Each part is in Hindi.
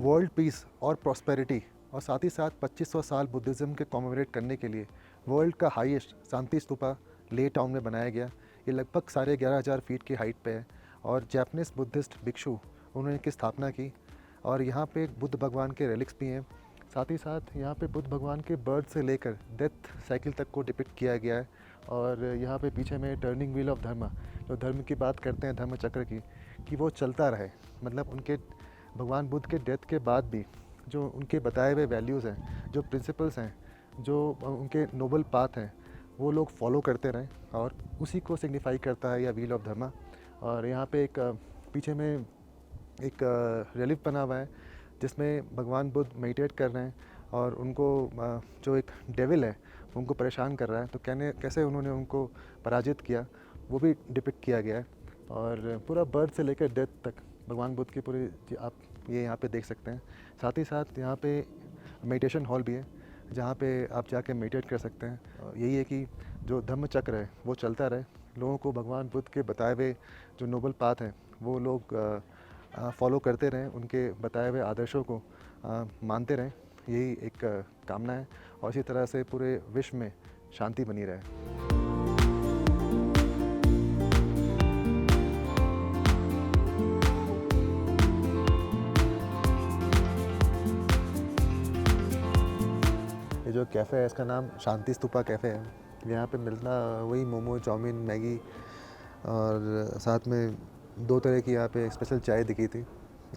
वर्ल्ड पीस और प्रॉस्पेरिटी और साथ ही साथ 2500 साल बुद्धिज़्म के कॉमेमोरेट करने के लिए वर्ल्ड का हाईएस्ट शांति स्तूपा ले टाउन में बनाया गया। ये लगभग 11,500 फीट की हाइट पे है और जापानीज़ बुद्धिस्ट भिक्षु उन्होंने इसकी स्थापना की। और यहाँ पे बुद्ध भगवान के रेलिक्स भी हैं। साथ ही साथ यहाँ पे बुद्ध भगवान के बर्थ से लेकर डेथ साइकिल तक को डिपिक्ट किया गया है। और यहाँ पे पीछे में टर्निंग व्हील ऑफ धर्म, जो धर्म की बात करते हैं धर्म चक्र की, कि वो चलता रहे। मतलब उनके भगवान बुद्ध के डेथ के बाद भी जो उनके बताए हुए वैल्यूज़ हैं, जो प्रिंसिपल्स हैं, जो उनके नोबल पाथ हैं, वो लोग फॉलो करते रहें और उसी को सिग्निफाई करता है यह व्हील ऑफ धर्मा। और यहाँ पे एक पीछे में एक रिलीफ बना हुआ है जिसमें भगवान बुद्ध मेडिटेट कर रहे हैं और उनको जो एक डेविल है उनको परेशान कर रहा है, तो कैसे उन्होंने उनको पराजित किया वो भी डिपिक्ट किया गया है। और पूरा बर्थ से लेकर डेथ तक भगवान बुद्ध की पूरी आप ये यहाँ पे देख सकते हैं। साथ ही साथ यहाँ पे मेडिटेशन हॉल भी है जहाँ पे आप जाके मेडिटेट कर सकते हैं। यही है कि जो धम्म चक्र है वो चलता रहे, लोगों को भगवान बुद्ध के बताए हुए जो नोबल पाथ हैं वो लोग फॉलो करते रहें, उनके बताए हुए आदर्शों को मानते रहें। यही एक कामना है और इसी तरह से पूरे विश्व में शांति बनी रहे। ये जो कैफ़े है इसका नाम शांति स्तूपा कैफ़े है। यहाँ पे मिलता वही मोमो, चाउमीन, मैगी और साथ में 2 तरह की यहाँ पे स्पेशल चाय दिखी थी।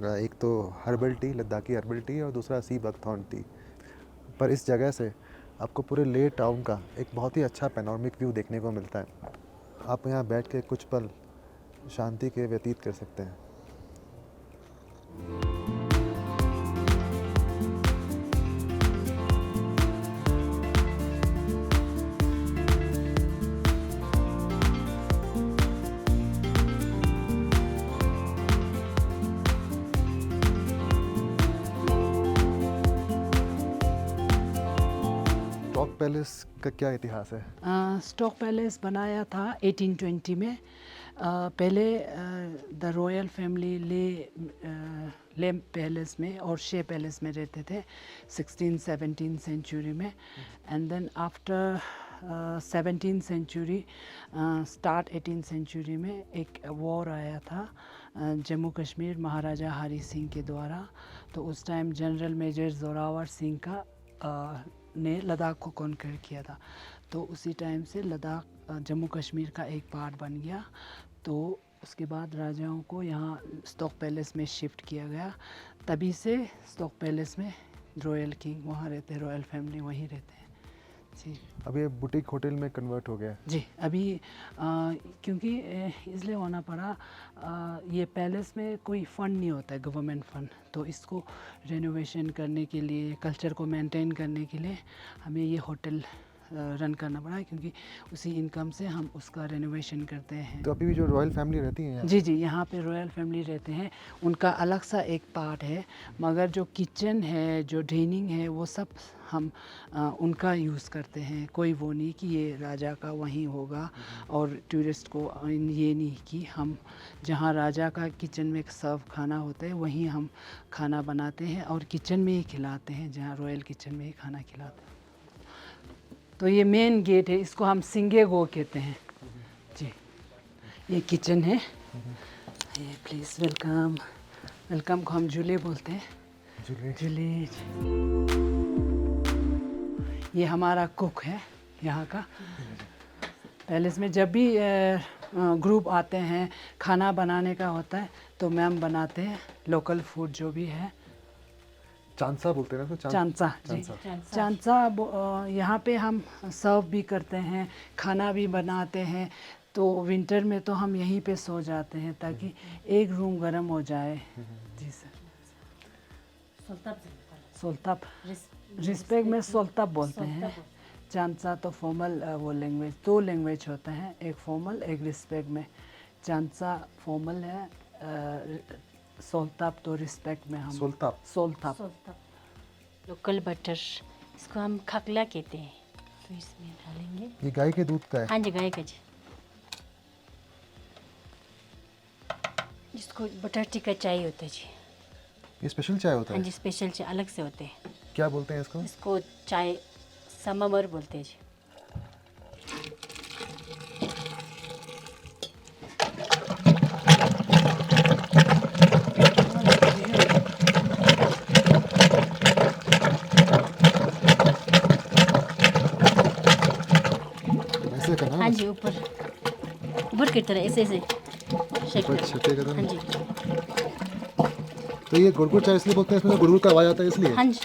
एक तो herbal tea, Ladakhi herbal tea, और दूसरा सी बकथॉर्न टी। पर इस जगह से आपको पूरे ले टाउन का एक बहुत ही अच्छा पैनोरमिक व्यू देखने को मिलता है। आप यहाँ बैठ के कुछ पल शांति के व्यतीत कर सकते हैं। स्टॉक पैलेस का क्या इतिहास है? स्टॉक पैलेस बनाया था 1820 में। पहले द रॉयल फैमिली ले पैलेस में और शे पैलेस में रहते थे 16-17 सेंचुरी में। And then after 17 century start 18 century में एक वॉर आया था जम्मू कश्मीर महाराजा हरी सिंह के द्वारा। तो उस time general major Zorawar Singh का ने लद्दाख को कॉन्कर किया था। तो उसी टाइम से लद्दाख जम्मू कश्मीर का एक पार्ट बन गया। तो उसके बाद राजाओं को यहाँ स्टॉक पैलेस में शिफ्ट किया गया। तभी से स्टॉक पैलेस में रॉयल किंग वहाँ रहते हैं, रॉयल फैमिली वहीं रहते हैं जी। अब ये बुटीक होटल में कन्वर्ट हो गया जी। अभी क्योंकि इसलिए होना पड़ा, ये पैलेस में कोई फ़ंड नहीं होता है, गवर्नमेंट फ़ंड। तो इसको रेनोवेशन करने के लिए, कल्चर को मेंटेन करने के लिए हमें ये होटल रन करना पड़ा है, क्योंकि उसी इनकम से हम उसका रेनोवेशन करते हैं। तो अभी भी जो रॉयल फैमिली रहती है यहाँ? जी जी, यहाँ पे रॉयल फैमिली रहते हैं, उनका अलग सा एक पार्ट है। मगर जो किचन है, जो डाइनिंग है, वो सब हम उनका यूज़ करते हैं। कोई वो नहीं कि ये राजा का वहीं होगा और टूरिस्ट को ये नहीं कि हम जहाँ राजा का किचन में सर्व खाना होता है वहीं हम खाना बनाते हैं और किचन में ही खिलाते हैं, जहाँ रॉयल किचन में ही खाना खिलाते हैं। तो ये मेन गेट है, इसको हम सिंगे गो कहते हैं जी। ये किचन है। ये प्लीज़ वेलकम, वेलकम को हम झूले बोलते हैं। झूले। ये हमारा कुक है यहाँ का। पैलेस में जब भी ग्रुप आते हैं, खाना बनाने का होता है, तो मैम बनाते हैं लोकल फूड जो भी है। चांसा बोलते हैं ना? तो चांसा जी, चांसा यहाँ पे हम सर्व भी करते हैं, खाना भी बनाते हैं। तो विंटर में तो हम यहीं पे सो जाते हैं ताकि एक रूम गर्म हो जाए। जी सर। सोल्ताप रिस्पेक्ट में सोल्ताप बोलते हैं। चांसा तो फॉर्मल वो लैंग्वेज, 2 लैंग्वेज होता है, एक फॉर्मल एक रिस्पेक्ट में। चांसा फॉर्मल है, सोल्ताप तो रिस्पेक्ट में हम सोल्ताप। लोकल बटर, इसको हम खकला कहते हैं। तो इसमें डालेंगे। ये गाय के दूध का है? हाँ जी, गाय का जी। इसको बटर टिक्का चाहिए होता है जी। ये स्पेशल चाय होता हाँ है? जी, स्पेशल चाय अलग से होते हैं। क्या बोलते हैं इसको? इसको चाय सममर बोलते हैं जी। ऐसे करना हाँ है? जी, ऊपर ऊपर की तरह ऐसे ऐसे शेक ऊपर करना। छेकेगा तो हाँ नहीं? जी, तो ये गुड़गुड़ चाय इसलिए बोलते हैं, इसमें गुड़गुड़ का आवाज आता है इसलिए? हाँ जी,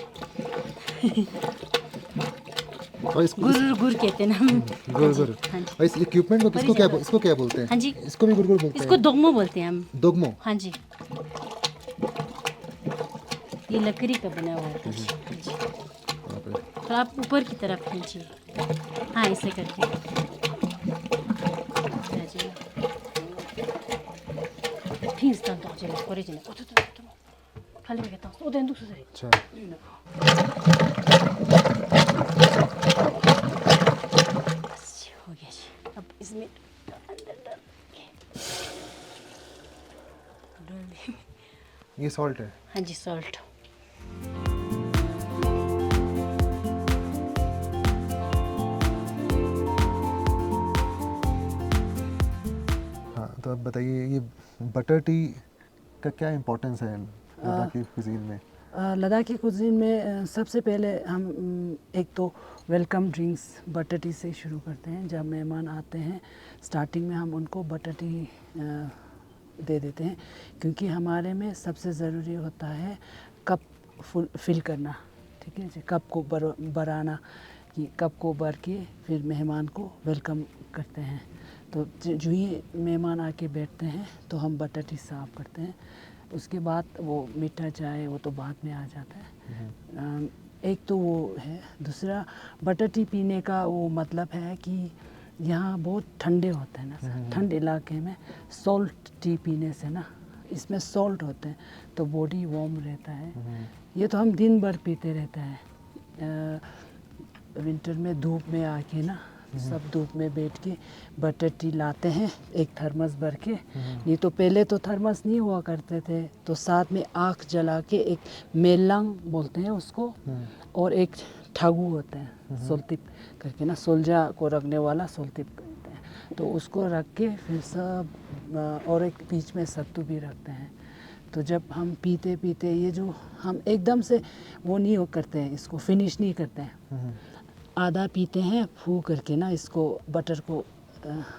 और इसको गुर गुर कहते हैं ना हम। हाँ जी, गुड़गुड़। हाँ जी, और इस इक्विपमेंट को ऊपर ही चला। इसको क्या बोलते हैं? हाँ जी, इसको भी गुड़गुड़ बोलते इसको हैं? दोगमो बोलते हैं हम। दोगमो। हाँ जी, ये लकड़ी का बना हुआ होता है जी। हाँ जी, वहाँ पे। तो आप ऊपर की तरफ खींचिए। हाँ, ऐसे करके फिर tanto aja kore jine otu खाली में कहता हूँ ओदें दूसरे अच्छा। बस हो गया जी। अब इसमें अंदर डाल के ये सॉल्ट है? हाँ जी, सॉल्ट। हाँ, तो अब बताइए ये बटर टी का क्या इम्पोर्टेंस है लद्दाखी कुजीन में? लद्दाखी कुजीन में सबसे पहले हम एक तो वेलकम ड्रिंक्स बटर टी से शुरू करते हैं। जब मेहमान आते हैं स्टार्टिंग में हम उनको बटर टी दे देते हैं, क्योंकि हमारे में सबसे ज़रूरी होता है कप फिल करना। ठीक है जी, कप को भराना, कि कप को भर के फिर मेहमान को वेलकम करते हैं। तो जो ही मेहमान आके बैठते हैं तो हम बटर टी सर्व करते हैं। उसके बाद वो मीठा चाय वो तो बाद में आ जाता है। एक तो वो है। दूसरा बटर टी पीने का वो मतलब है कि यहाँ बहुत ठंडे होते हैं ना सर, ठंड इलाके में सॉल्ट टी पीने से ना, इसमें सॉल्ट होते हैं तो बॉडी वार्म रहता है। ये तो हम दिन भर पीते रहते हैं। विंटर में धूप में आके ना सब धूप में बैठ के बटर टी लाते हैं एक थर्मस भर के। ये तो पहले तो थर्मस नहीं हुआ करते थे, तो साथ में आँख जला के एक मेलांग बोलते हैं उसको, और एक ठागू होता है सोलतिप करके ना, सोल्जा को रखने वाला सोलतिप कहते हैं। तो उसको रख के फिर सब, और एक बीच में सत्तू भी रखते हैं। तो जब हम पीते पीते ये जो हम एकदम से वो नहीं हो करते हैं, इसको फिनिश नहीं करते हैं, आधा पीते हैं फू करके ना, इसको बटर को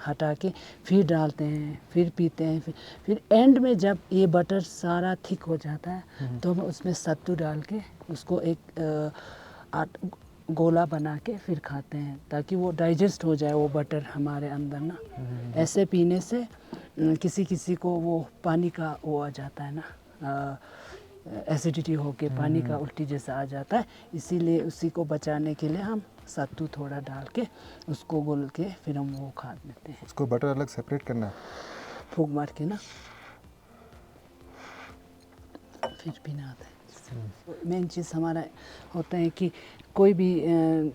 हटा के फिर डालते हैं, फिर पीते हैं, फिर एंड में जब ये बटर सारा थिक हो जाता है तो हम उसमें सत्तू डाल के उसको एक गोला बना के फिर खाते हैं, ताकि वो डाइजेस्ट हो जाए वो बटर हमारे अंदर ना। ऐसे पीने से किसी किसी को वो पानी का वो आ जाता है ना, एसिडिटी होके पानी का उल्टी जैसा आ जाता है, इसीलिए उसी को बचाने के लिए हम सत्तू थोड़ा डाल के उसको घोल के फिर हम वो खा लेते हैं। उसको बटर अलग सेपरेट करना है? फूंक मार के ना फिर पीना आता है। मेन चीज़ हमारा होता है कि कोई भी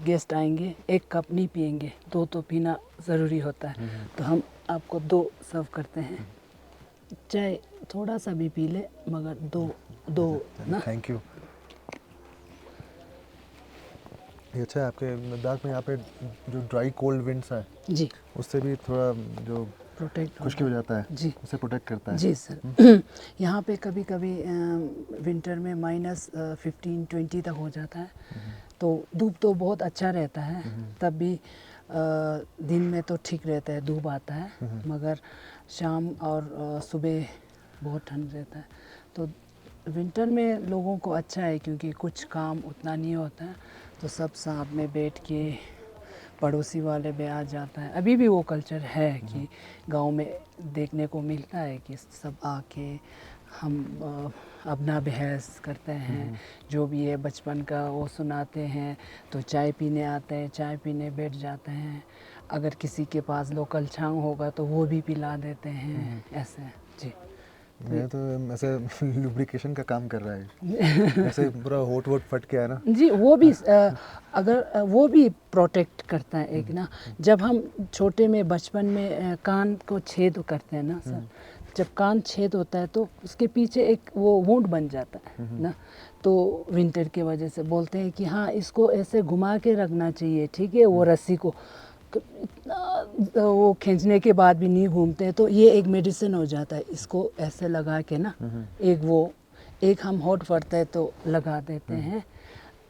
गेस्ट आएंगे एक कप नहीं पिएंगे, दो तो पीना ज़रूरी होता है। तो हम आपको दो सर्व करते हैं, चाहे थोड़ा सा भी पी ले मगर दो ना। Thank you. ये अच्छा है आपके लद्दाख में, यहाँ पे जो ड्राई कोल्ड विंड्स है जी, उससे भी थोड़ा जो प्रोटेक्ट खुश्की हो जाता है जी, उसे प्रोटेक्ट करता है। जी सर। यहाँ पे कभी कभी विंटर में -15-20 तक हो जाता है, तो धूप तो बहुत अच्छा रहता है, तब भी दिन में तो ठीक रहता है, धूप आता है, मगर शाम और सुबह बहुत ठंड रहता है। तो विंटर में लोगों को अच्छा है क्योंकि कुछ काम उतना नहीं होता है, तो सब साथ में बैठ के पड़ोसी वाले भी आ जाता है। अभी भी वो कल्चर है कि गांव में देखने को मिलता है कि सब आके हम अपना बहस करते हैं, जो भी है बचपन का वो सुनाते हैं, तो चाय पीने आते हैं, चाय पीने बैठ जाते हैं। अगर किसी के पास लोकल छांग होगा तो वो भी पिला देते हैं, ऐसे जी। ये तो ऐसे लुब्रिकेशन का काम कर रहा है, ऐसे पूरा होट वोट फट के है ना जी। वो भी अगर वो भी प्रोटेक्ट करता है एक ना, जब हम छोटे में बचपन में कान को छेद करते हैं ना सर, जब कान छेद होता है तो उसके पीछे एक वो वुंड बन जाता है ना, तो विंटर के वजह से बोलते हैं कि हाँ इसको ऐसे घुमा के रखना चाहिए, ठीक है, वो रस्सी को इतना वो खींचने के बाद भी नहीं घूमते हैं, तो ये एक मेडिसिन हो जाता है, इसको ऐसे लगा के ना, एक हम हॉट पड़ता है तो लगा देते हैं,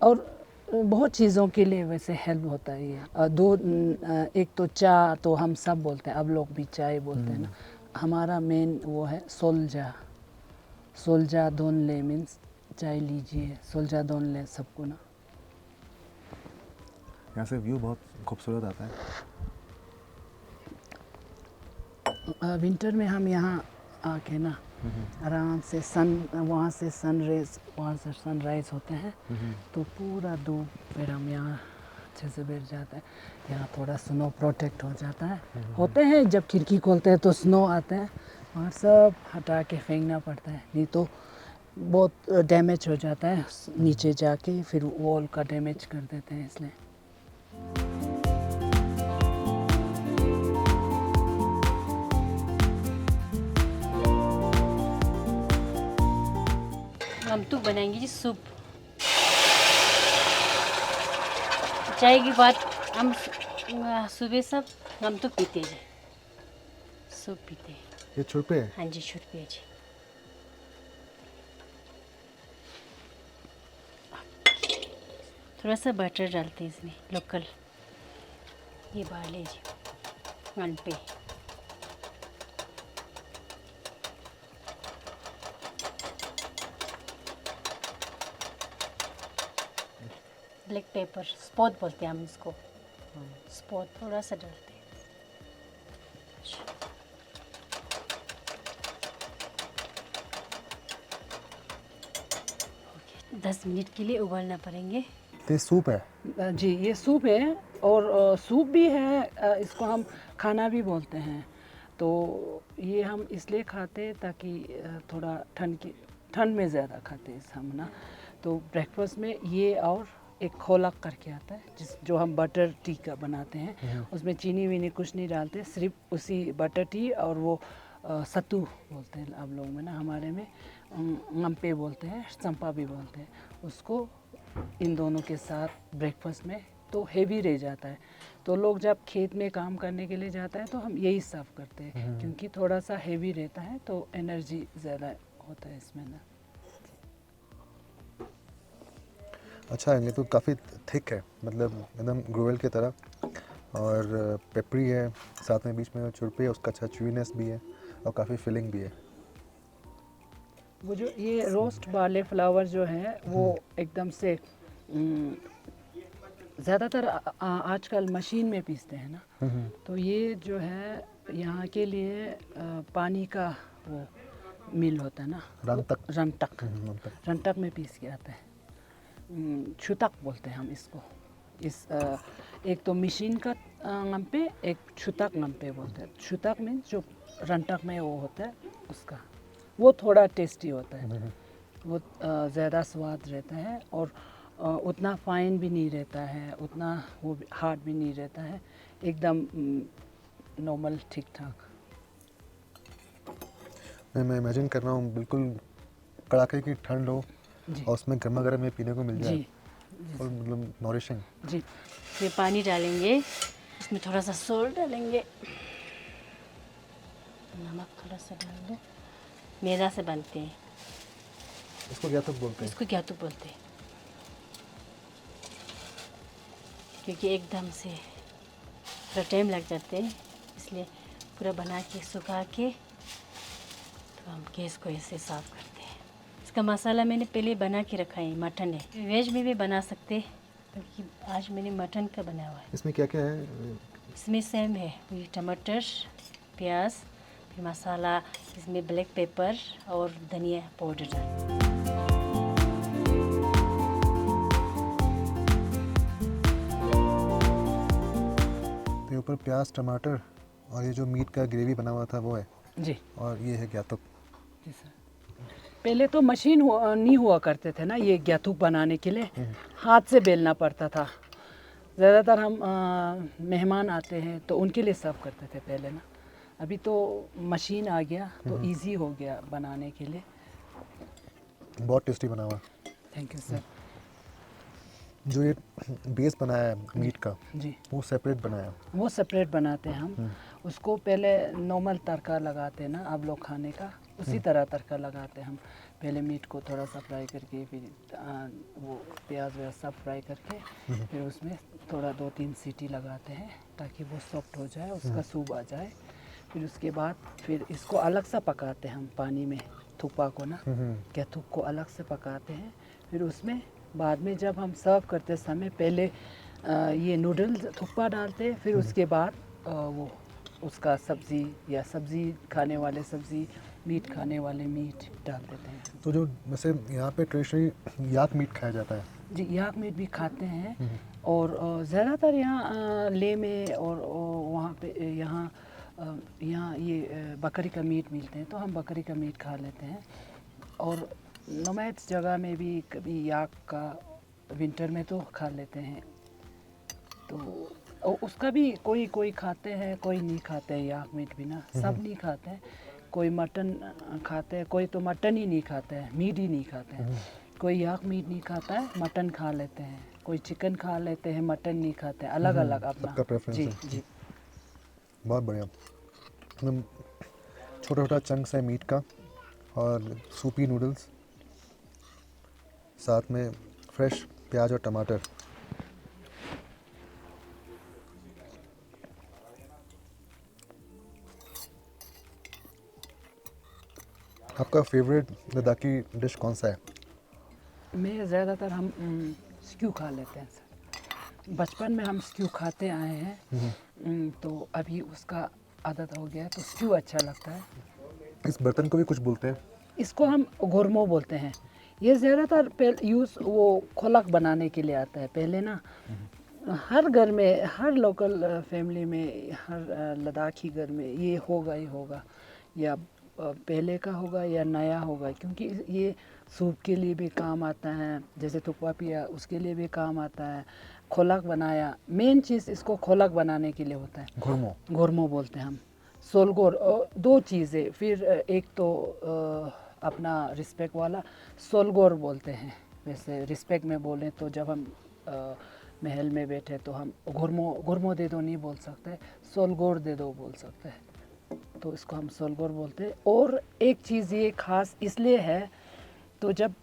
और बहुत चीज़ों के लिए वैसे हेल्प होता है ये। एक तो चाय तो हम सब बोलते हैं, अब लोग भी चाय बोलते हैं ना, हमारा मेन वो है सोल्जा, सोल्जा दोन ले मीन्स चाय लीजिए, सोल्जा दोन ले सबको ना। यहाँ से व्यू बहुत खूबसूरत आता है। विंटर में हम यहाँ आके ना आराम से वहाँ से सनराइज होते हैं, तो पूरा धूप फिर हम यहाँ अच्छे से बैठ जाते हैं। यहाँ थोड़ा स्नो प्रोटेक्ट हो जाता है, होते हैं जब खिड़की खोलते हैं तो स्नो आते हैं, वहाँ सब हटा के फेंकना पड़ता है, नहीं तो बहुत डैमेज हो जाता है, नीचे जाके फिर वॉल का डैमेज कर देते हैं इसलिए। हम तो बनाएंगे जी सूप। चाय के बाद हम सुबह सब हम तो पीते हैं, सूप पीते हैं। ये छुरपे है? हाँ जी छुरपी है जी। थोड़ा सा बटर डालते हैं इसमें, लोकल ये बाले जी वन पे। ब्लैक पेपर स्पॉट बोलते हैं हम इसको, स्पॉट थोड़ा सा डालते हैं। 10 मिनट के लिए उबालना पड़ेंगे। तो ये सूप है? जी ये सूप है, और सूप भी है, इसको हम खाना भी बोलते हैं। तो ये हम इसलिए खाते हैं ताकि थोड़ा ठंड में ज़्यादा खाते हैं हम ना, तो ब्रेकफास्ट में ये और एक खोलक करके आता है जो हम बटर टी का बनाते हैं, उसमें चीनी वीनी कुछ नहीं डालते, सिर्फ उसी बटर टी और वो सत्तू बोलते हैं आप लोग में ना, हमारे में ngම්पे बोलते हैं, चंपा भी बोलते हैं उसको, इन दोनों के साथ ब्रेकफास्ट में तो हेवी रह जाता है। तो लोग जब खेत में काम करने के लिए जाता है तो हम यही सर्व करते हैं, क्योंकि थोड़ा सा हेवी रहता है तो एनर्जी ज़्यादा होता है इसमें ना। अच्छा है, ये तो काफ़ी थिक है, मतलब एकदम ग्रोवेल की तरह, और पेपरी है, साथ में बीच में छुरपी है, उसका अच्छा च्यूनेस भी है और काफ़ी फिलिंग भी है। वो जो ये रोस्ट वाले फ्लावर जो है वो एकदम से ज़्यादातर आजकल मशीन में पीसते हैं ना, तो ये जो है यहाँ के लिए पानी का वो मिल होता है ना, रंटक में पीस के आता है, छुतक बोलते हैं हम इसको। एक तो मशीन का ngම්पे, एक छुतक ngම්पे बोलते हैं। छुतक मीन्स जो रंटक में वो होता है उसका, वो थोड़ा टेस्टी होता है, वो ज़्यादा स्वाद रहता है, और उतना फाइन भी नहीं रहता है, उतना वो हार्ड भी नहीं रहता है, एकदम नॉर्मल ठीक ठाक। मैं इमेजिन कर रहा हूँ बिल्कुल कड़ाके की ठंड हो और उसमें गर्मा गर्म में पीने को मिल जाए, और मतलब नॉरिशिंग जी। ये पानी डालेंगे, इसमें थोड़ा सा सोल्ट डालेंगे, नमक थोड़ा सा डाल दो। मैदा से बनते हैं, इसको क्या तो बोलते हैं? इसको क्या तो बोलते हैं, क्योंकि एकदम से थोड़ा टाइम लग जाते हैं, इसलिए पूरा बना के सुखा के तो हम गैस को ऐसे साफ करते हैं। इसका मसाला मैंने पहले बना के रखा है, मटन है, वेज में भी बना सकते हैं, क्योंकि आज मैंने मटन का बना हुआ है। इसमें क्या क्या है? इसमें सेम है, ये टमाटर, प्याज, फिर मसाला, इसमें ब्लैक पेपर और धनिया पाउडर डाल। तो ऊपर प्याज, टमाटर और ये जो मीट का ग्रेवी बना हुआ था वो है जी, और ये है ग्यातुक। जी सर। पहले तो मशीन नहीं हुआ करते थे ना ये ग्यातुक बनाने के लिए, हाथ से बेलना पड़ता था। ज़्यादातर हम मेहमान आते हैं तो उनके लिए सर्व करते थे पहले ना, अभी तो मशीन आ गया तो इजी हो गया बनाने के लिए। बहुत टेस्टी बना हुआ। Thank you sir. जो ये बेस बनाया है मीट का, जी, वो सेपरेट बनाया है। वो सेपरेट बनाते हैं हम। उसको पहले नॉर्मल तड़का लगाते हैं ना आप लोग खाने का, उसी तरह तड़का लगाते हैं हम। पहले मीट को थोड़ा सा फ्राई करके, फिर वो प्याज व्याज सब फ्राई करके, फिर उसमें थोड़ा 2-3 सीटी लगाते हैं ताकि वो सॉफ्ट हो जाए, उसका सूप आ जाए। फिर उसके बाद फिर इसको अलग सा पकाते हैं हम पानी में, थुप्पा को ना, क्या थुप को अलग से पकाते हैं। फिर उसमें बाद में जब हम सर्व करते समय पहले ये नूडल्स थुप्पा डालते हैं, फिर उसके बाद वो उसका सब्ज़ी या सब्ज़ी खाने वाले सब्ज़ी, मीट खाने वाले मीट डाल देते हैं। तो जो वैसे यहाँ पे ट्रेडिशनली याक मीट खाया जाता है। जी, याक मीट भी खाते हैं। और ज़्यादातर यहाँ ले में और वहाँ पे यहाँ यहाँ ये बकरी का मीट मिलते हैं, तो हम बकरी का मीट खा लेते हैं। और नोमैड्स जगह में भी कभी याक का विंटर में तो खा लेते हैं। तो उसका भी कोई कोई खाते हैं, कोई नहीं खाते हैं याक मीट भी ना, सब नहीं खाते हैं। कोई मटन खाते हैं, कोई तो मटन ही नहीं खाते हैं, मीट ही नहीं खाते हैं। कोई याक मीट नहीं खाता है, मटन खा लेते हैं। कोई चिकन खा लेते हैं, मटन नहीं खाते हैं। अलग अलग अपना सबका प्रेफरेंस जी है। जी। बहुत बढ़िया। एकदम छोटा छोटा चंक्स है मीट का और सूपी नूडल्स, साथ में फ्रेश प्याज और टमाटर। आपका फेवरेट लद्दाखी डिश कौन सा है? मैं ज़्यादातर हम स्क्यू खा लेते हैं सर। बचपन में हम स्क्यू खाते आए हैं, तो अभी उसका आदत हो गया है, तो स्क्यू अच्छा लगता है। इस बर्तन को भी कुछ बोलते हैं। इसको हम गोरमो बोलते हैं। ये ज़्यादातर यूज़ वो खोलक बनाने के लिए आता है। पहले ना हर घर में, हर लोकल फैमिली में, हर लद्दाखी घर में ये होगा ही होगा, या पहले का होगा या नया होगा, क्योंकि ये सूप के लिए भी काम आता है, जैसे थुप्पा पिया उसके लिए भी काम आता है। खोलक बनाया, मेन चीज़ इसको खोलक बनाने के लिए होता है। घुरमो। घुरमो बोलते हैं हम। सोलगोर, दो चीज़ें। फिर एक तो अपना रिस्पेक्ट वाला सोलगोर बोलते हैं। वैसे रिस्पेक्ट में बोलें तो जब हम महल में बैठे तो हम घुरमो दे दो नहीं बोल सकते, सोलगोर दे दो बोल सकते हैं, तो इसको हम सोलगोर बोलते हैं। और एक चीज़ ये ख़ास इसलिए है, तो जब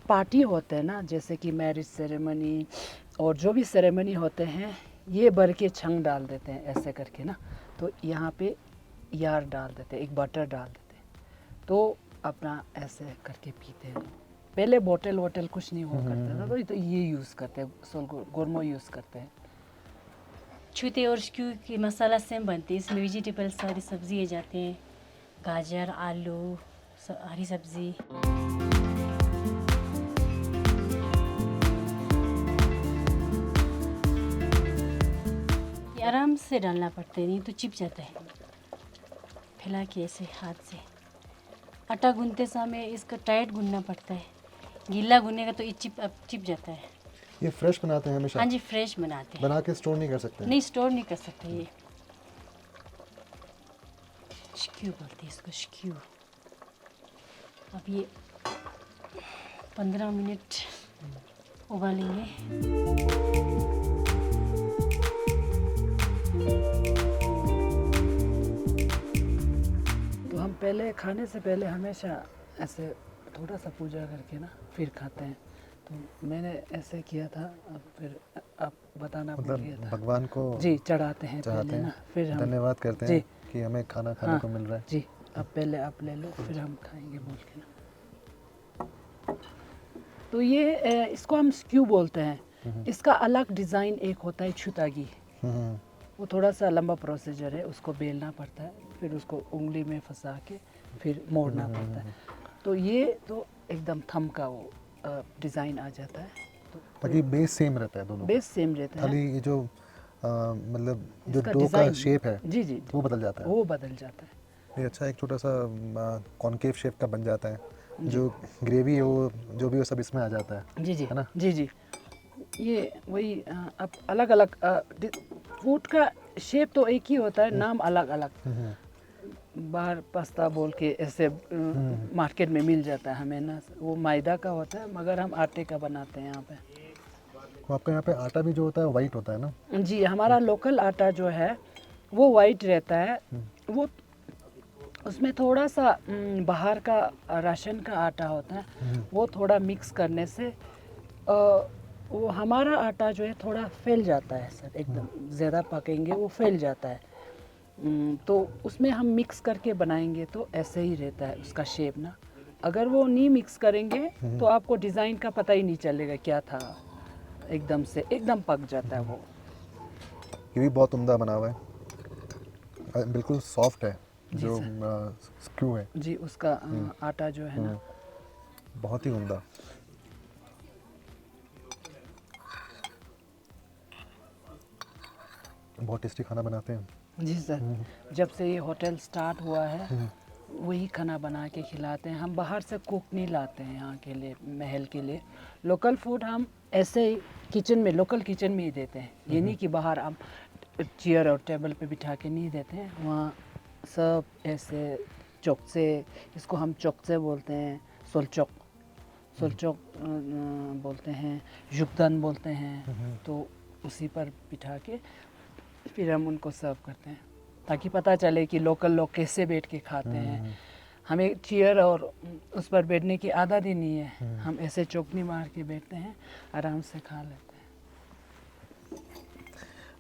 पार्टी होते हैं ना, जैसे कि मैरिज सेरेमनी और जो भी सेरेमनी होते हैं, ये भर के छंग डाल देते हैं ऐसे करके ना, तो यहाँ पे यार डाल देते हैं, एक बटर डाल देते हैं, तो अपना ऐसे करके पीते हैं। पहले बोतल वोटल कुछ नहीं हुआ करता था, तो ये यूज़ करते हैं, सोलगोर गोरमो यूज़ करते हैं। छूते और स्क्यू की मसाला सेम बनती है। इसमें वेजिटेबल्स सारी सब्जी आ जाते हैं, गाजर, आलू, हरी सब्जी। ये आराम से डालना पड़ता है, नहीं तो चिप जाता है। फैला के ऐसे हाथ से आटा गूंथते समय इसका टाइट गूंथना पड़ता है, गीला गूंथेगा तो ये चिप जाता है। ये फ्रेश बनाते हैं हमेशा? हाँ जी, फ्रेश बनाते हैं। बना के स्टोर नहीं कर सकते? नहीं, स्टोर नहीं कर सकते। ये स्क्यू बोलते हैं इसको, स्क्यू। अब ये 15 मिनट उबालेंगे। तो हम पहले खाने से पहले हमेशा ऐसे थोड़ा सा पूजा करके ना फिर खाते हैं। तो मैंने ऐसे किया था, अब फिर आप बताना भूल गया मतलब था। भगवान को जी चढ़ाते हैं चढ़ाते पहले हैं, ना, फिर हम धन्यवाद करते जी हैं कि हमें खाना खाने हाँ, को मिल रहा है। जी अब पहले आप ले लो, फिर हम खाएंगे बोल के ना। तो ये इसको हम स्क्यू बोलते हैं। इसका अलग डिज़ाइन एक होता है छुतागी, वो थोड़ा सा लंबा प्रोसीजर है, उसको बेलना पड़ता है, फिर उसको उंगली में फंसा के फिर मोड़ना पड़ता है। तो ये तो एकदम थम का वो डिज़ाइन आ जाता है। तो बाकी बेस सेम रहता है दोनों? बेस सेम रहता है, खाली ये जो मतलब जो इसका डो का डिज़ाइन शेप है जी जी वो बदल जाता है। वो बदल जाता है। ये अच्छा एक छोटा सा कॉनकेव शेप का बन जाता है, जो ग्रेवी है वो जो भी वो सब इसमें आ जाता है। जी जी है ना? जी जी। ये वही अब अलग अलग फूड का शेप तो एक ही होता है, नाम अलग अलग। बाहर पास्ता बोल के ऐसे मार्केट में मिल जाता है हमें ना, वो मैदा का होता है मगर हम आटे का बनाते हैं यहाँ पे। तो आपका यहाँ पे आटा भी जो होता है वाइट होता है ना? जी, हमारा लोकल आटा जो है वो वाइट रहता है। वो उसमें थोड़ा सा बाहर का राशन का आटा होता है, वो थोड़ा मिक्स करने से वो हमारा आटा जो है थोड़ा फैल जाता है सर, एकदम ज़्यादा पकेंगे वो फैल जाता है। तो उसमें हम मिक्स करके बनाएंगे तो ऐसे ही रहता है उसका शेप ना। अगर वो नहीं मिक्स करेंगे तो आपको डिज़ाइन का पता ही नहीं चलेगा क्या था, एकदम से एकदम पक जाता है वो। ये भी बहुत उम्दा बना हुआ है, बिल्कुल सॉफ्ट है जी जो सर। स्क्रू है, जी, उसका आटा जो है ना। बहुत ही उम्दा। बहुत टेस्टी खाना बनाते हैं। जी सर, जब से ये होटल स्टार्ट हुआ है वही खाना बना के खिलाते हैं। हम बाहर से कुक नहीं लाते हैं यहाँ के लिए, महल के लिए। लोकल फूड हम ऐसे ही किचन में, लोकल किचन में ही देते हैं। ये नहीं कि बाहर हम चेयर और टेबल पे बिठा के नहीं देते हैं। वहाँ सब ऐसे चौकसे, इसको हम चौकसे बोलते हैं, सोलचौक सोलचौक बोलते हैं, युगदान बोलते हैं। तो उसी पर बिठा के फिर हम उनको सर्व करते हैं ताकि पता चले कि लोकल लोग कैसे बैठ के खाते हैं। हमें चेयर और उस पर बैठने की आदत ही नहीं है। हम ऐसे चौकनी मार के बैठते हैं, आराम से खा लेते हैं।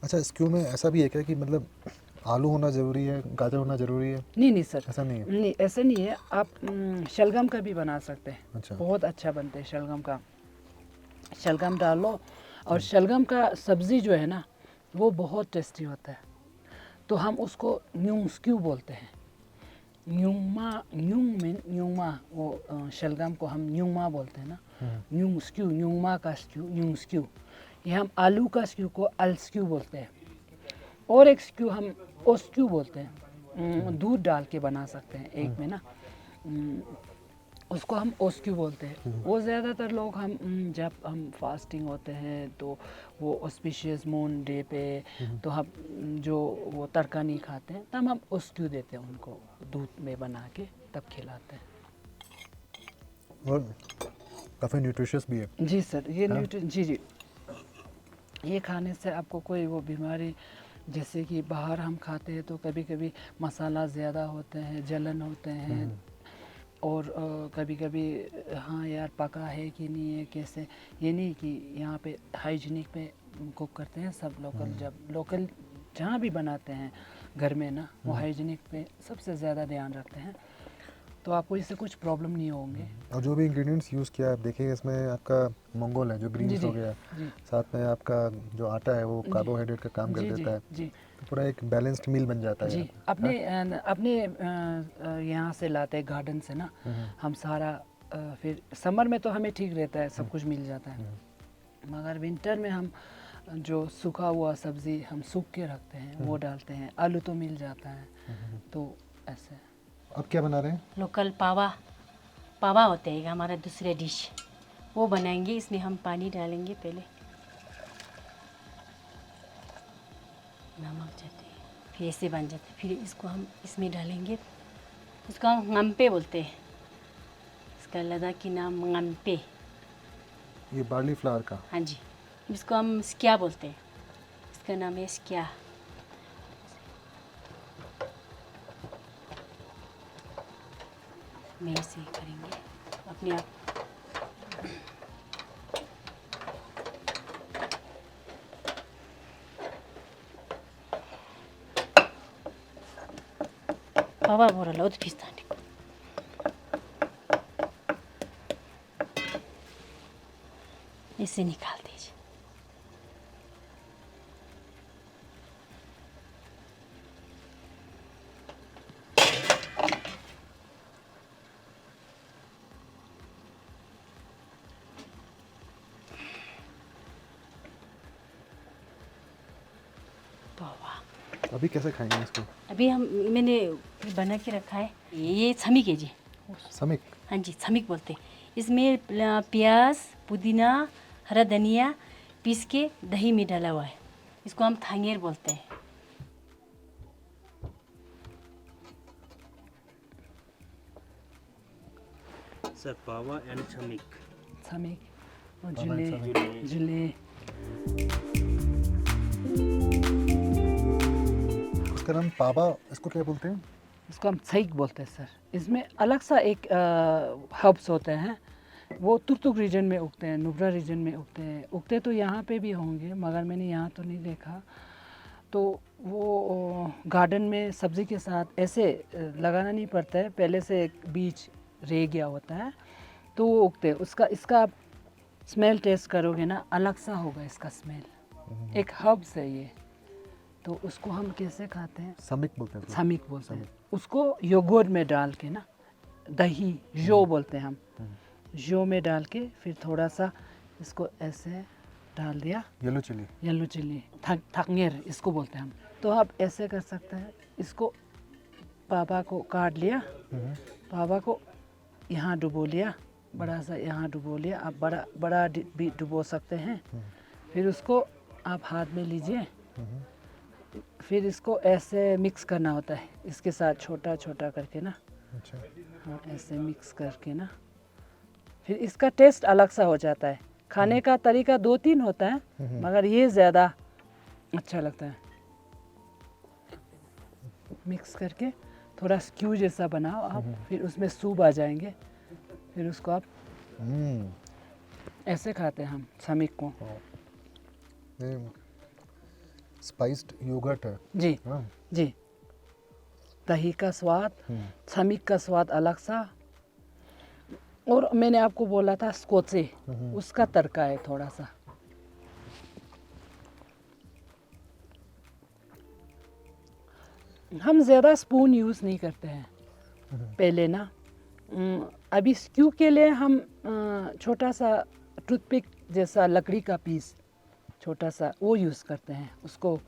अच्छा, स्क्रू में ऐसा भी है क्या कि मतलब आलू होना ज़रूरी है, गाजर होना ज़रूरी है? नहीं नहीं सर, ऐसा नहीं है? नहीं ऐसे नहीं है। आप शलगम का भी बना सकते हैं। अच्छा। बहुत अच्छा बनता है शलगम का। शलगम डाल लो, और शलगम का सब्ज़ी जो है ना वो बहुत टेस्टी होता है। तो हम उसको न्यूंग स्क्यू बोलते हैं। न्यूंगमा, वो शलगम को हम न्यूंगमा बोलते हैं ना। न्यूंग स्क्यू, न्यूंगमा का स्क्यू, न्यूंग स्क्यू। ये हम आलू का स्क्यू को अल स्क्यू बोलते हैं। और एक स्क्यू हम ओस्क्यू बोलते हैं। दूध डाल के बना सकते हैं एक में ना, उसको हम ओस्क्यू बोलते हैं। वो ज़्यादातर लोग हम जब हम फास्टिंग होते हैं तो वो ऑस्पिशियस मून डे पे तो हम जो वो तड़का नहीं खाते हैं तब हम ओस्क्यू देते हैं उनको, दूध में बना के तब खिलाते हैं। और काफ़ी न्यूट्रिशियस भी है। जी सर, ये जी जी, ये खाने से आपको कोई वो बीमारी, जैसे कि बाहर हम खाते हैं तो कभी कभी मसाला ज़्यादा होते हैं, जलन होते हैं, और कभी कभी हाँ यार पका है कि नहीं है कैसे। ये नहीं कि यहाँ पे हाइजीनिक पे कुक करते हैं सब लोकल। जब लोकल जहाँ भी बनाते हैं घर में ना, वो हाइजीनिक पे सबसे ज़्यादा ध्यान रखते हैं, तो आपको इससे कुछ प्रॉब्लम नहीं होंगे। और जो भी इंग्रेडिएंट्स यूज़ किया आप देखिए, इसमें आपका मंगोल है जो जी ग्रीन्स जी हो गया, जी साथ में आपका जो आटा है वो जी कार्बोहाइड्रेट का काम कर जी जी देता है, जी तो पूरा एक बैलेंस्ड मील बन जाता है जी। यहाँ पे। अपने यहाँ से लाते हैं गार्डन से ना हम सारा। फिर समर में तो हमें ठीक रहता है, सब कुछ मिल जाता है, मगर विंटर में हम जो सूखा हुआ सब्ज़ी हम सूख के रखते हैं वो डालते हैं। आलू तो मिल जाता है, तो ऐसे। अब क्या बना रहे हैं? लोकल पावा, पावा होते हैं हमारा दूसरे डिश, वो बनाएंगे। इसमें हम पानी डालेंगे, पहले नमक जाते हैं, फिर ऐसे बन जाते हैं। फिर इसको हम इसमें डालेंगे, इसको हम ngамpe बोलते हैं, इसका लद्दाखी नाम ngамpe। ये बार्ली फ्लावर का। हाँ जी, इसको हम स्क्या बोलते हैं, इसका नाम है स्क्या। में ऐसे ही करेंगे अपने आप। पावा बोरला उद फिस्तानी इसे निकाल दीजिए। पावा अभी कैसे खाएंगे इसको? अभी मैंने बना के रखा है, ये छमिक है जी। समिक? हाँ जी, छमिक बोलते हैं। इसमें प्याज, पुदीना, हरा धनिया पीस के दही में डाला हुआ है, इसको हम थांगेर बोलते हैं। Sir, Pava and Chamik. Samik और पावा जुले and जुले उसका नाम पावा, इसको क्या बोलते हैं? इसको हम सईक बोलते हैं सर। इसमें अलग सा एक हर्ब्स होते हैं, वो तुर्तुक रीजन में उगते हैं, नुब्रा रीजन में उगते हैं। उगते तो यहाँ पे भी होंगे मगर मैंने यहाँ तो नहीं देखा। तो वो गार्डन में सब्ज़ी के साथ ऐसे लगाना नहीं पड़ता है, पहले से एक बीज रह गया होता है तो वो उगते हैं। उसका इसका आप स्मेल टेस्ट करोगे ना, अलग सा होगा इसका स्मेल। एक हर्ब्स है ये। तो उसको हम कैसे खाते हैं? समिक बोलते हैं उसको। समीक बोलते हैं उसको। योगर्ट में डाल के ना, दही जो बोलते हैं हम, जो में डाल के फिर थोड़ा सा इसको ऐसे डाल दिया। Yellow chilli. Yellow chilli thickener इसको बोलते हैं हम। तो आप ऐसे कर सकते हैं, इसको पापा को काट लिया, पापा को यहाँ डुबो लिया, बड़ा सा यहाँ डुबो लिया। आप बड़ा बड़ा भी डुबो सकते हैं। फिर उसको आप हाथ में लीजिए, फिर इसको ऐसे मिक्स करना होता है इसके साथ, छोटा छोटा करके ना। अच्छा। हाँ, ऐसे मिक्स करके ना, फिर इसका टेस्ट अलग सा हो जाता है। खाने का तरीका 2-3 होता है मगर ये ज़्यादा अच्छा लगता है। मिक्स करके थोड़ा स्क्यू जैसा बनाओ आप, फिर उसमें सूप आ जाएंगे, फिर उसको आप ऐसे खाते हैं हम समीक को। ये स्पाइस्ड योगर्ट है। जी हाँ। जी, दही का स्वाद, समीक का स्वाद अलग सा। और मैंने आपको बोला था स्कोचे, उसका तड़का है थोड़ा सा। हम ज़्यादा स्पून यूज़ नहीं करते हैं पहले ना। अभी स्क्यू के लिए हम छोटा सा टूथपिक जैसा लकड़ी का पीस छोटा सा वो यूज़ करते हैं, उसको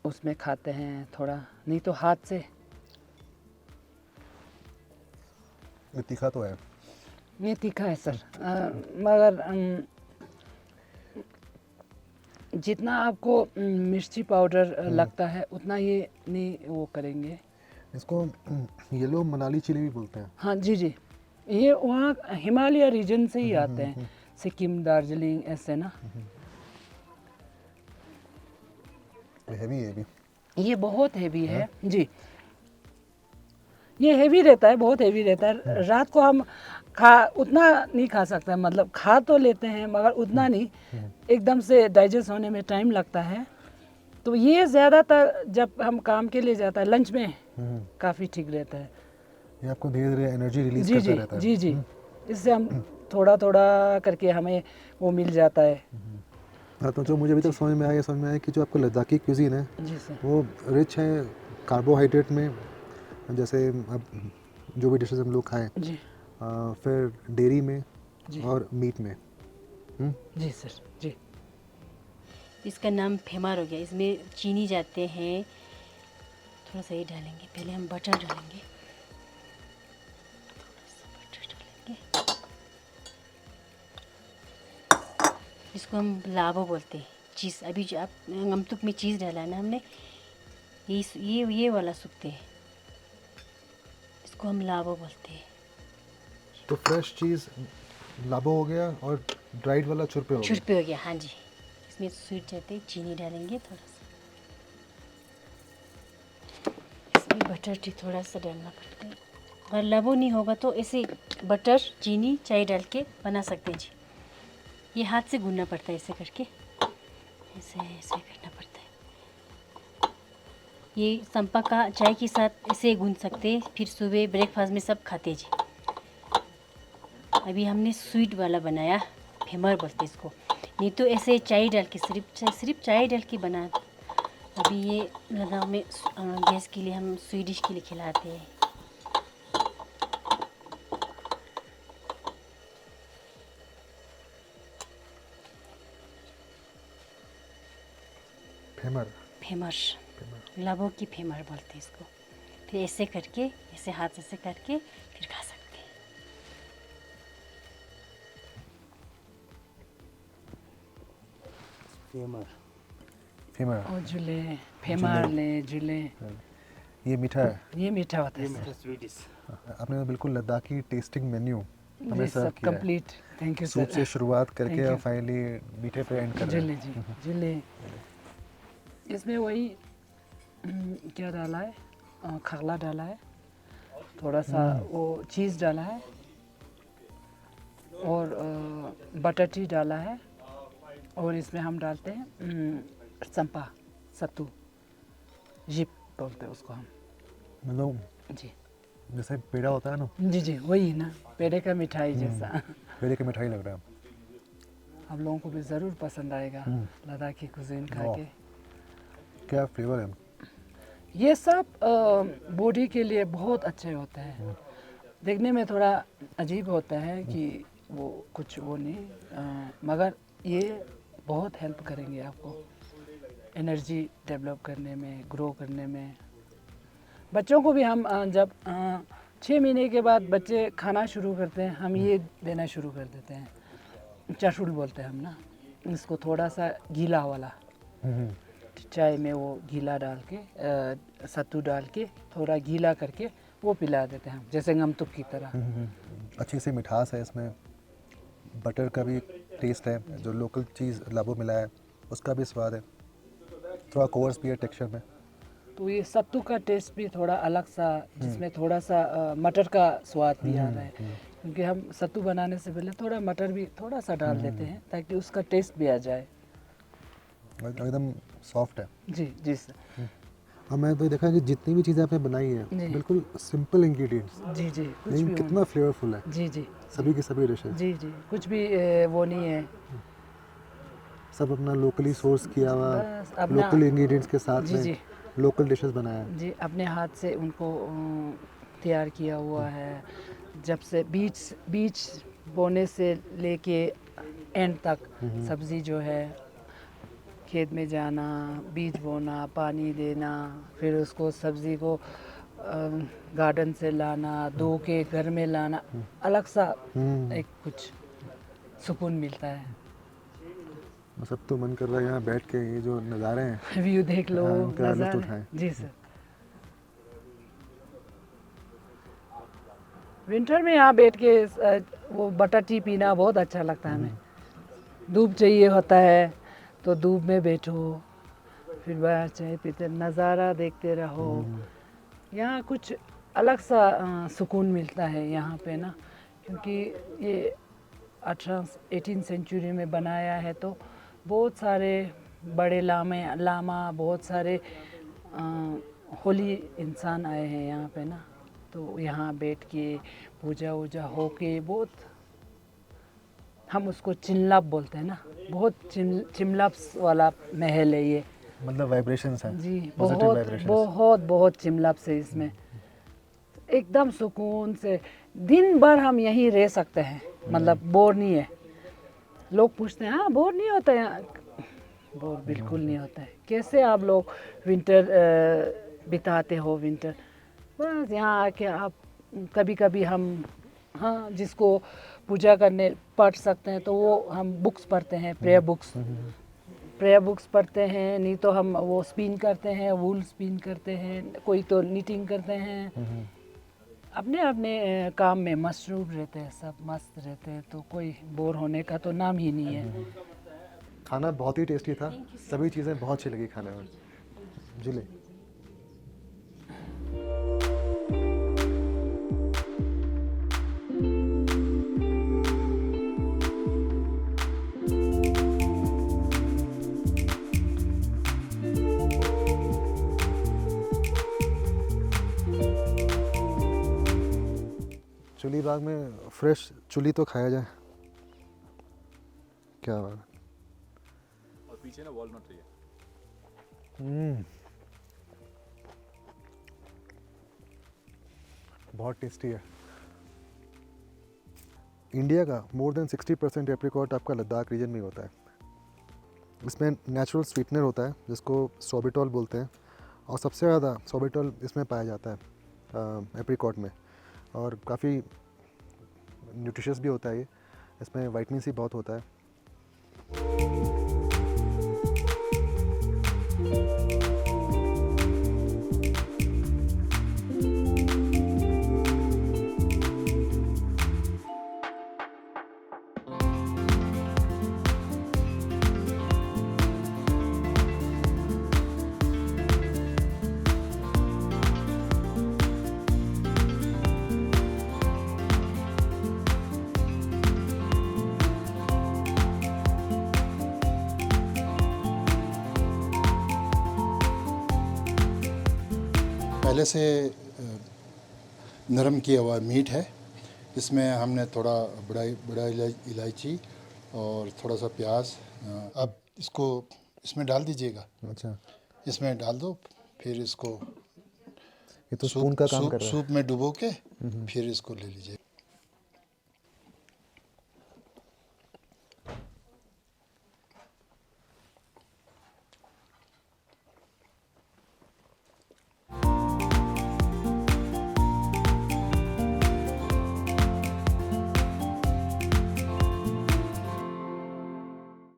उसमें खाते हैं थोड़ा, नहीं तो हाथ से। ये तीखा तो है। ये तीखा है सर, मगर जितना आपको मिर्ची पाउडर लगता है उतना ये नहीं वो करेंगे। इसको येलो मनाली चिली भी बोलते हैं। हाँ जी जी, ये वहाँ हिमालय रीजन से ही आते हैं, सिक्किम, दार्जिलिंग ऐसे ना। हैवी है भी। ये बहुत हैवी है जी, ये हैवी रहता है, बहुत हैवी रहता है। रात को हम उतना नहीं खा सकते, मतलब खा तो लेते हैं मगर उतना नहीं, एकदम से डाइजेस्ट होने में टाइम लगता है। तो ये ज़्यादातर जब हम काम के लिए जाता है लंच में काफ़ी ठीक रहता है। ये आपको धीरे धीरे एनर्जी रिलीज जी करता जी रहता है। जी जी, इससे हम थोड़ा थोड़ा करके हमें वो मिल जाता है। हाँ, तो जो मुझे अभी तक समझ में आया कि जो आपको लद्दाखी क्यूजीन है जी सर। वो रिच है कार्बोहाइड्रेट में, जैसे अब जो भी डिशेस हम लोग खाएं, जी फिर डेयरी में जी और मीट में। जी सर जी। इसका नाम फेमर हो गया। इसमें चीनी जाते हैं, थोड़ा सा ये डालेंगे, पहले हम बटर डालेंगे, थोड़ा सा बटर डालेंगे। इसको हम लावो बोलते हैं, चीज़। अभी जो आप गमतुक में चीज़ डाला है ना हमने, ये वाला सूखते हैं, इसको हम लावो बोलते हैं। तो फ्रेश चीज़ लाबो हो गया और ड्राइड वाला छुरपे हो गया। छुरपे हो गया, हाँ जी। इसमें स्वीट जाते हैं, चीनी डालेंगे थोड़ा सा, इसमें बटर थोड़ा सा डालना पड़ता है। अगर लावो नहीं होगा तो ऐसे बटर चीनी चाय डाल के बना सकते हैं जी। ये हाथ से गूंदना पड़ता है, ऐसे करके ऐसे ऐसे करना पड़ता है। ये संपा का चाय के साथ ऐसे गूंद सकते हैं, फिर सुबह ब्रेकफास्ट में सब खाते हैं जी। अभी हमने स्वीट वाला बनाया, फेमर बोलते इसको, नहीं तो ऐसे चाय डाल के सिर्फ चाय डाल के बना। अभी ये लद्दाख में गैस के लिए हम स्वीडिश के लिए खिलाते हैं। फेमर लाबो की फेमर बोलते हैं इसको। फिर ऐसे करके, ऐसे हाथ ऐसे करके फिर खा सकते हैं। फेमर। और जुले, फेमर ले जुले, ये मीठा है। ये मीठा होता है ये सर। मीठा स्वीडिश। आपने तो बिल्कुल लद्दाखी टेस्टिंग मेन्यू हमें जी सर्व सब किया है। Complete. Thank you soup sir. से शुरुआत करके Thank और you. फाइनली मीठे पे एंड कर रहे जिले हैं। जी जिले। इसमें वही क्या डाला है, खाला डाला है, थोड़ा सा वो चीज़ डाला है और बटर टी डाला है और इसमें हम डालते हैं संपा सत्तू, जिप बोलते हैं उसको हम। मतलब जी जैसे पेड़ा होता है ना, जी जी वही ना, पेड़े का मिठाई जैसा। पेड़े की मिठाई लग रहा है। हम लोगों को भी ज़रूर पसंद आएगा लद्दाखी कुजीन खा वाह। के। क्या फ्लेवर है। ये सब बॉडी के लिए बहुत अच्छे होते हैं। देखने में थोड़ा अजीब होता है कि वो कुछ वो नहीं, मगर ये बहुत हेल्प करेंगे आपको एनर्जी डेवलप करने में, ग्रो करने में। बच्चों को भी हम जब 6 महीने के बाद बच्चे खाना शुरू करते हैं, हम ये देना शुरू कर देते हैं। चशुल बोलते हैं हम ना इसको, थोड़ा सा गीला वाला चाय में वो गीला डाल के सत्तू डाल के थोड़ा गीला करके वो पिला देते हैं हम, जैसे गमतुक की तरह। अच्छी सी मिठास है इसमें, बटर का भी टेस्ट है, जो लोकल चीज़ लाबो मिला है उसका भी स्वाद है, थोड़ा कोर्स भी है टेक्सचर में। तो ये सत्तू का टेस्ट भी थोड़ा अलग सा, जिसमें थोड़ा सा मटर का स्वाद भी आ रहा है, क्योंकि हम सत्तू बनाने से पहले थोड़ा मटर भी थोड़ा सा डाल देते हैं ताकि उसका टेस्ट भी आ जाए। एकदम सॉफ्ट है। जी जी सर। और मैं तो देखा कि जितनी भी चीज़ें आपने बनाई जी। हैं बिल्कुल सिंपल इंग्रेडिएंट्स, जी जी कुछ लेकिन भी कितना फ्लेवरफुल है जी जी सभी की सभी डिशेस। जी जी कुछ भी वो नहीं है। सब अपना लोकली सोर्स किया हुआ, बस अपना लोकल इंग्रेडिएंट्स के साथ जी में जी लोकल डिशेस बनाया है। जी अपने हाथ से उनको तैयार किया हुआ है। जब से बीज बोने से लेके एंड तक सब्ज़ी जो है, खेत में जाना, बीज बोना, पानी देना, फिर उसको सब्ज़ी को गार्डन से लाना, धो के घर में लाना, अलग सा एक कुछ सुकून मिलता है। बस अब तो मन कर रहा है यहाँ बैठ के ये जो नज़ारे हैं व्यू देख लो, इनका लुत्फ नज़ारे। उठाएं। जी सर। विंटर में यहाँ बैठ के वो बटर टी पीना बहुत अच्छा लगता है हमें। धूप चाहिए होता है तो धूप में बैठो, फिर बाहर चाय पीते नज़ारा देखते रहो। यहाँ कुछ अलग सा सुकून मिलता है यहाँ पे ना, क्योंकि ये 18 सेंचुरी में बनाया है, तो बहुत सारे बड़े लामा बहुत सारे होली इंसान आए हैं यहाँ पे ना, तो यहाँ बैठ के पूजा वूजा हो के बहुत, हम उसको चिनलाप बोलते हैं ना, बहुत चिमलाप वाला महल है ये। मतलब वाइब्रेशंस हैं जी पॉजिटिव बहुत वाइब्रेशंस। बहुत बहुत चिमलाप से इसमें एकदम सुकून से दिन भर हम यहीं रह सकते हैं, मतलब बोर नहीं है। लोग पूछते हैं हाँ बोर नहीं होता है? बोर बिल्कुल नहीं होता है। कैसे आप लोग विंटर बिताते हो? विंटर बस यहाँ आके आप कभी कभी हम हाँ जिसको पूजा करने पढ़ सकते हैं तो वो हम बुक्स पढ़ते हैं, प्रेयर बुक्स पढ़ते हैं, नहीं तो हम वो स्पिन करते हैं, वूल स्पिन करते हैं, कोई तो नीटिंग करते हैं। अपने अपने काम में मसरूफ रहते हैं, सब मस्त रहते हैं, तो कोई बोर होने का तो नाम ही नहीं है। खाना बहुत ही टेस्टी था, सभी चीज़ें बहुत अच्छी लगी खाने में। जिले चुली बाग में फ्रेश चुली तो खाया जाए, क्या बात है। और पीछे ना वॉलनट ट्री है। बहुत टेस्टी है। इंडिया का मोर देन 60% एप्रिकॉट आपका लद्दाख रीजन में होता है। इसमें नेचुरल स्वीटनर होता है जिसको सोबिटॉल बोलते हैं, और सबसे ज़्यादा सोबिटॉल इसमें पाया जाता है एप्रिकॉट में, और काफ़ी न्यूट्रिशियस भी होता है ये। इसमें विटामिन सी बहुत होता है। पहले से नरम किया हुआ मीट है। इसमें हमने थोड़ा बड़ा इलायची और थोड़ा सा प्याज, अब इसको इसमें डाल दीजिएगा। अच्छा, इसमें डाल दो, फिर इसको ये तो स्पून का काम कर रहा है। सूप में डुबो के फिर इसको ले लीजिए।